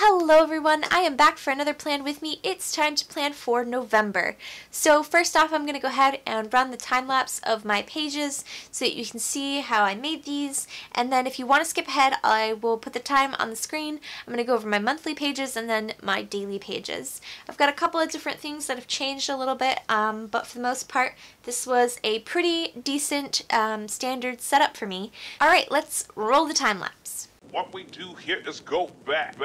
Hello everyone, I am back for another plan with me. It's time to plan for November. So first off, I'm going to go ahead and run the time lapse of my pages so that you can see how I made these. And then if you want to skip ahead, I will put the time on the screen. I'm going to go over my monthly pages and then my daily pages. I've got a couple of different things that have changed a little bit, but for the most part, this was a pretty decent standard setup for me. Alright, let's roll the time lapse. What we do here is go back.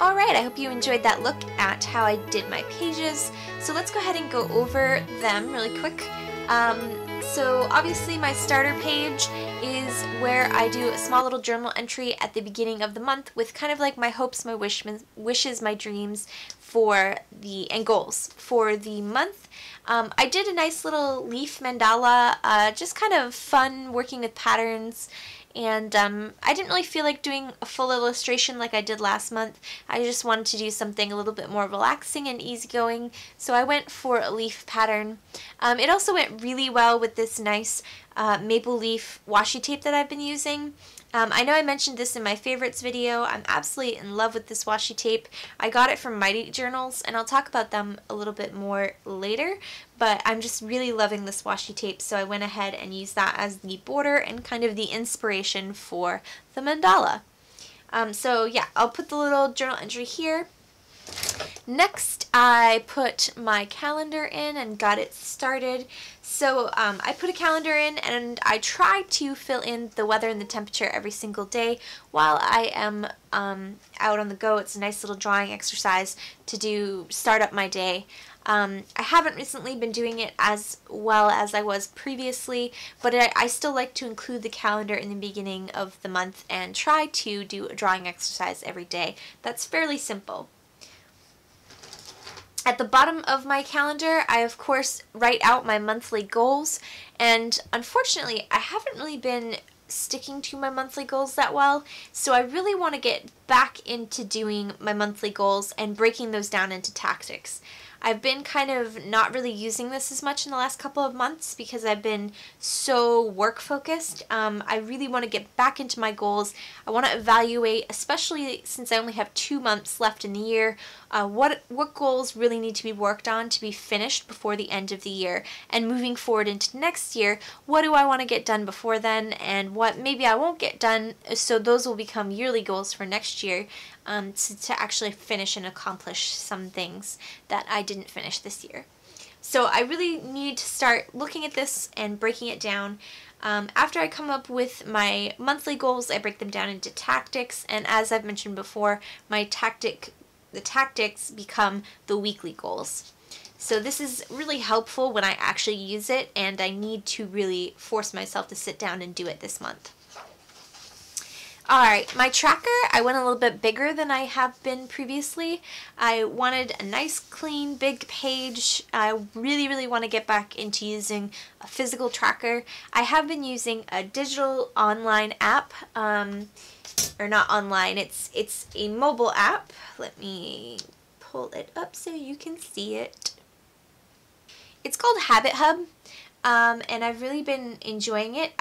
Alright, I hope you enjoyed that look at how I did my pages. So let's go ahead and go over them really quick. So obviously my starter page is where I do a small little journal entry at the beginning of the month with kind of like my hopes, my wishes, my dreams and goals for the month. I did a nice little leaf mandala, just kind of fun working with patterns. And I didn't really feel like doing a full illustration like I did last month. I just wanted to do something a little bit more relaxing and easygoing, so I went for a leaf pattern. It also went really well with this nice maple leaf washi tape that I've been using. I know I mentioned this in my favorites video. I'm absolutely in love with this washi tape. I got it from Mighty Journals, and I'll talk about them a little bit more later, but I'm just really loving this washi tape, so I went ahead and used that as the border and kind of the inspiration for the mandala. So yeah, I'll put the little journal entry here. Next, I put my calendar in and got it started. So I put a calendar in and I try to fill in the weather and the temperature every single day while I am out on the go. It's a nice little drawing exercise to start up my day. I haven't recently been doing it as well as I was previously, but I still like to include the calendar in the beginning of the month and try to do a drawing exercise every day. That's fairly simple. At the bottom of my calendar, I of course write out my monthly goals, and unfortunately I haven't really been sticking to my monthly goals that well, so I really want to get back into doing my monthly goals and breaking those down into tactics. I've been kind of not really using this as much in the last couple of months because I've been so work focused. I really want to get back into my goals. I want to evaluate, especially since I only have 2 months left in the year, what goals really need to be worked on to be finished before the end of the year. And moving forward into next year, what do I want to get done before then and what maybe I won't get done, so those will become yearly goals for next year. To actually finish and accomplish some things that I didn't finish this year. So I really need to start looking at this and breaking it down. After I come up with my monthly goals, I break them down into tactics, and as I've mentioned before, the tactics become the weekly goals. So this is really helpful when I actually use it, and I need to really force myself to sit down and do it this month. Alright, my tracker, I went a little bit bigger than I have been previously. I wanted a nice, clean, big page. I really want to get back into using a physical tracker. I have been using a digital online app, or not online, it's a mobile app. Let me pull it up so you can see it. It's called Habit Hub. And I've really been enjoying it.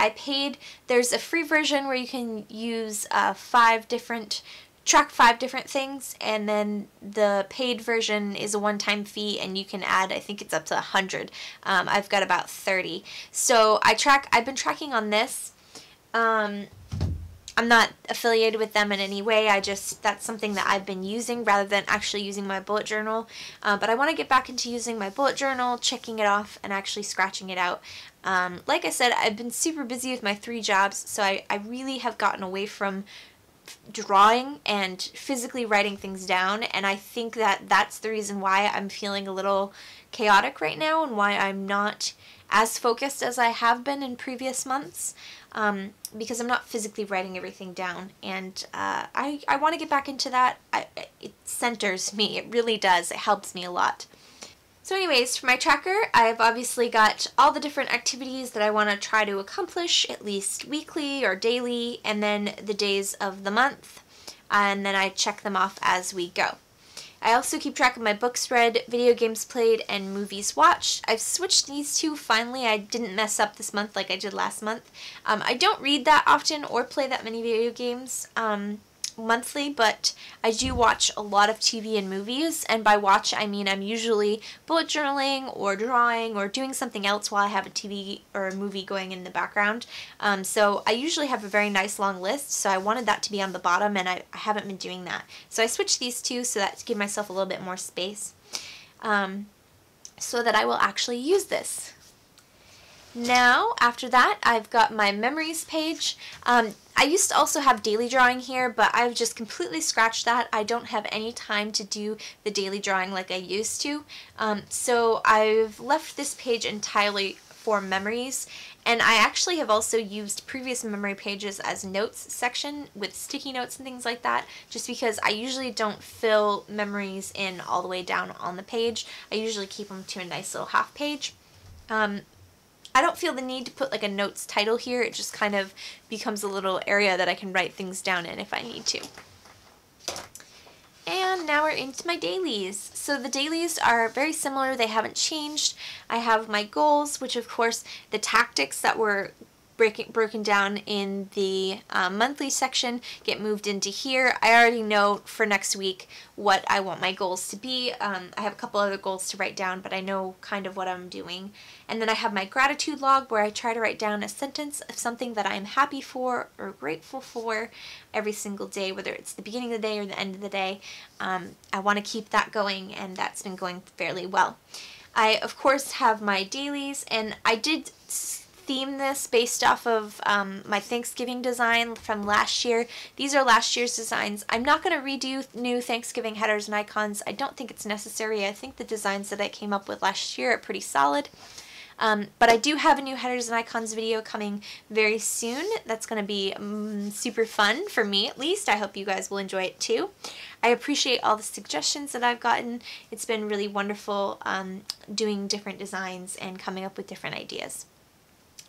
There's a free version where you can use track 5 different things, and then the paid version is a one-time fee and you can add, I think it's up to 100. I've got about 30. So I've been tracking on this. I'm not affiliated with them in any way. That's something that I've been using rather than actually using my bullet journal. But I want to get back into using my bullet journal, checking it off, and actually scratching it out. Like I said, I've been super busy with my 3 jobs, so I really have gotten away from drawing and physically writing things down, and I think that that's the reason why I'm feeling a little chaotic right now and why I'm not as focused as I have been in previous months. Because I'm not physically writing everything down, and I want to get back into that. It centers me, it really does, it helps me a lot. So anyways, for my tracker, I've obviously got all the different activities that I want to try to accomplish, at least weekly or daily, and then the days of the month, and then I check them off as we go. I also keep track of my books read, video games played, and movies watched. I've switched these two finally. I didn't mess up this month like I did last month. I don't read that often or play that many video games monthly, but I do watch a lot of TV and movies, and by watch I mean I'm usually bullet journaling or drawing or doing something else while I have a TV or a movie going in the background. So I usually have a very nice long list, so I wanted that to be on the bottom, and I haven't been doing that. So I switched these two so that to give myself a little bit more space, so that I will actually use this. Now, after that, I've got my memories page. I used to also have daily drawing here, but I've just completely scratched that. I don't have any time to do the daily drawing like I used to. So I've left this page entirely for memories, and I actually have also used previous memory pages as notes section with sticky notes and things like that, just because I usually don't fill memories in all the way down on the page. I usually keep them to a nice little half page. I don't feel the need to put like a notes title here. It just kind of becomes a little area that I can write things down in if I need to. And now we're into my dailies. So the dailies are very similar. They haven't changed. I have my goals, which of course the tactics that were broken down in the monthly section get moved into here. I already know for next week what I want my goals to be. I have a couple other goals to write down, but I know kind of what I'm doing. And then I have my gratitude log, where I try to write down a sentence of something that I'm happy for or grateful for every single day, whether it's the beginning of the day or the end of the day. I want to keep that going, and that's been going fairly well. I of course have my dailies, and I did theme this based off of my Thanksgiving design from last year. These are last year's designs. I'm not going to redo new Thanksgiving headers and icons. I don't think it's necessary. I think the designs that I came up with last year are pretty solid. But I do have a new headers and icons video coming very soon. That's going to be super fun for me, at least. I hope you guys will enjoy it too. I appreciate all the suggestions that I've gotten. It's been really wonderful doing different designs and coming up with different ideas.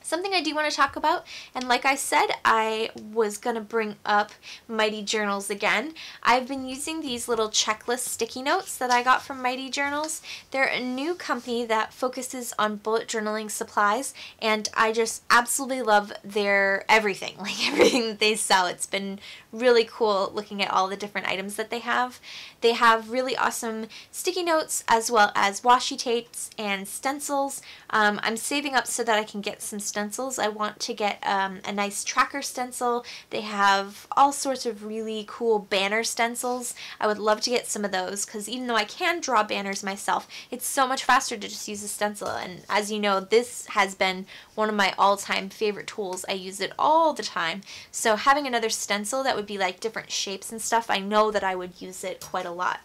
Something I do want to talk about, and like I said, I was going to bring up Mighty Journals again. I've been using these little checklist sticky notes that I got from Mighty Journals. They're a new company that focuses on bullet journaling supplies, and I just absolutely love their everything, like everything that they sell. It's been really cool looking at all the different items that they have. They have really awesome sticky notes as well as washi tapes and stencils. I'm saving up so that I can get some stencils. I want to get a nice tracker stencil. They have all sorts of really cool banner stencils. I would love to get some of those, because even though I can draw banners myself, it's so much faster to just use a stencil. And as you know, this has been one of my all-time favorite tools. I use it all the time. So having another stencil that would be like different shapes and stuff, I know that I would use it quite a lot.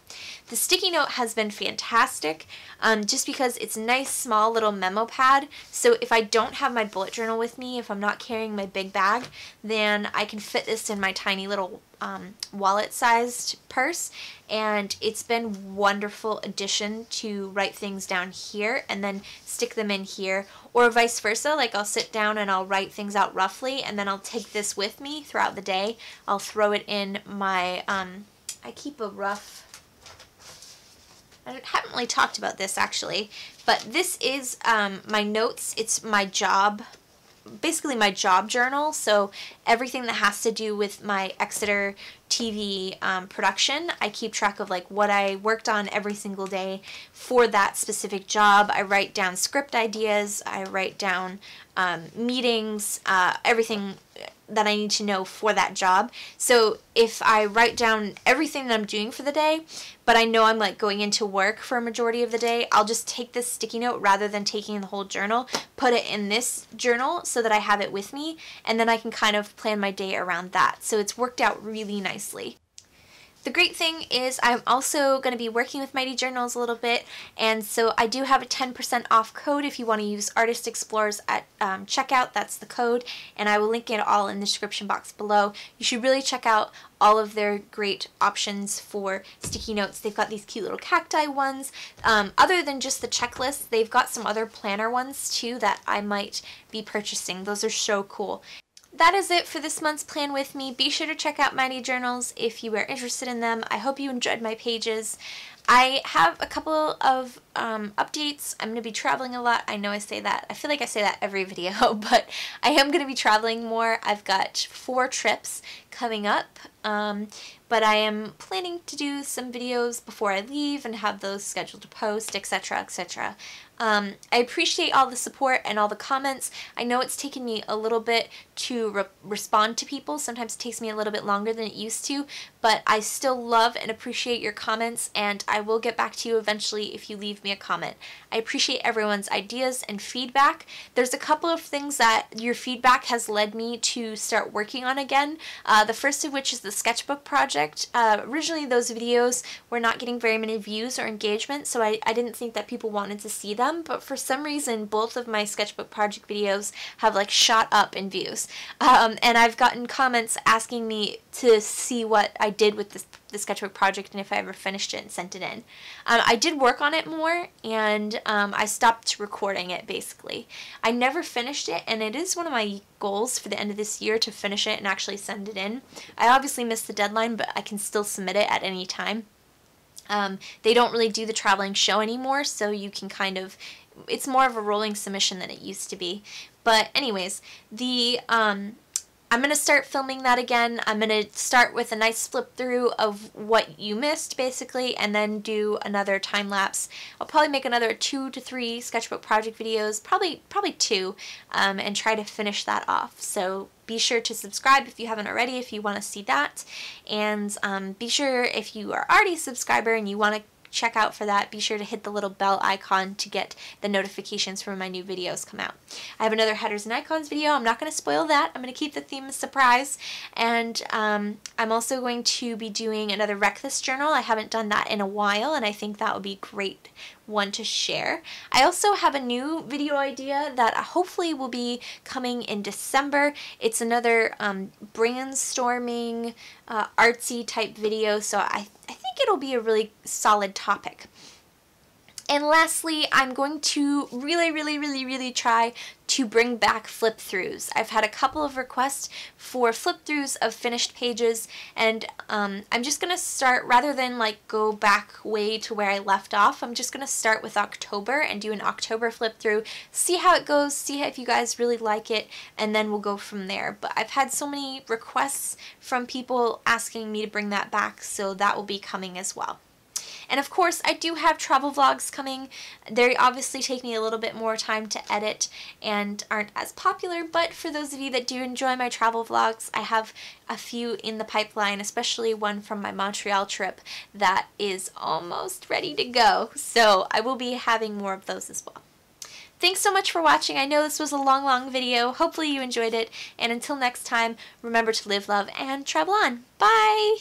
The sticky note has been fantastic, just because it's a nice small little memo pad. So if I don't have my bullet journal with me, if I'm not carrying my big bag, then I can fit this in my tiny little wallet-sized purse, and it's been wonderful addition to write things down here and then stick them in here, or vice versa. Like I'll sit down and I'll write things out roughly, and then I'll take this with me throughout the day. I'll throw it in my I keep a rough, I haven't really talked about this actually, but this is my notes. It's my job, basically my job journal. So everything that has to do with my Exeter TV production, I keep track of like what I worked on every single day for that specific job. I write down script ideas, I write down meetings, everything that I need to know for that job. So if I write down everything that I'm doing for the day, but I know I'm like going into work for a majority of the day, I'll just take this sticky note rather than taking the whole journal, put it in this journal so that I have it with me, and then I can kind of plan my day around that. So it's worked out really nicely. The great thing is I'm also going to be working with Mighty Journals a little bit, and so I do have a 10% off code if you want to use Artist Explorers at checkout. That's the code, and I will link it all in the description box below. You should really check out all of their great options for sticky notes. They've got these cute little cacti ones. Other than just the checklist, they've got some other planner ones too that I might be purchasing. Those are so cool. That is it for this month's Plan With Me. Be sure to check out Mighty Journals if you are interested in them. I hope you enjoyed my pages. I have a couple of updates. I'm going to be traveling a lot. I know I say that. I feel like I say that every video, but I am going to be traveling more. I've got 4 trips coming up, but I am planning to do some videos before I leave and have those scheduled to post, etc., etc. I appreciate all the support and all the comments. I know it's taken me a little bit to respond to people. Sometimes it takes me a little bit longer than it used to, but I still love and appreciate your comments, and I will get back to you eventually if you leave leave me a comment. I appreciate everyone's ideas and feedback. There's a couple of things that your feedback has led me to start working on again. The first of which is the sketchbook project. Originally those videos were not getting very many views or engagement, so I didn't think that people wanted to see them, but for some reason both of my sketchbook project videos have like shot up in views. And I've gotten comments asking me to see what I did with the sketchbook project and if I ever finished it and sent it in. I did work on it more, and I stopped recording it basically. I never finished it, and it is one of my goals for the end of this year to finish it and actually send it in. I obviously missed the deadline, but I can still submit it at any time. They don't really do the traveling show anymore, so you can kind of, it's more of a rolling submission than it used to be. But anyways, I'm going to start filming that again. I'm going to start with a nice flip through of what you missed basically, and then do another time lapse. I'll probably make another 2 to 3 sketchbook project videos, probably 2, and try to finish that off. So be sure to subscribe if you haven't already if you want to see that, and be sure if you are already a subscriber and you want to check out for that, be sure to hit the little bell icon to get the notifications when my new videos come out. I have another headers and icons video. I'm not going to spoil that. I'm going to keep the theme a surprise, and I'm also going to be doing another Wreck This journal. I haven't done that in a while, and I think that would be a great one to share. I also have a new video idea that hopefully will be coming in December. It's another brainstorming, artsy type video, so I think it'll be a really solid topic. And lastly, I'm going to really try to bring back flip-throughs. I've had a couple of requests for flip-throughs of finished pages, and I'm just going to start, rather than like go back way to where I left off, I'm just going to start with October and do an October flip-through, see how it goes, see if you guys really like it, and then we'll go from there. But I've had so many requests from people asking me to bring that back, so that will be coming as well. And of course, I do have travel vlogs coming. They obviously take me a little bit more time to edit and aren't as popular, but for those of you that do enjoy my travel vlogs, I have a few in the pipeline, especially one from my Montreal trip that is almost ready to go. So I will be having more of those as well. Thanks so much for watching. I know this was a long video. Hopefully you enjoyed it. And until next time, remember to live, love, and travel on. Bye!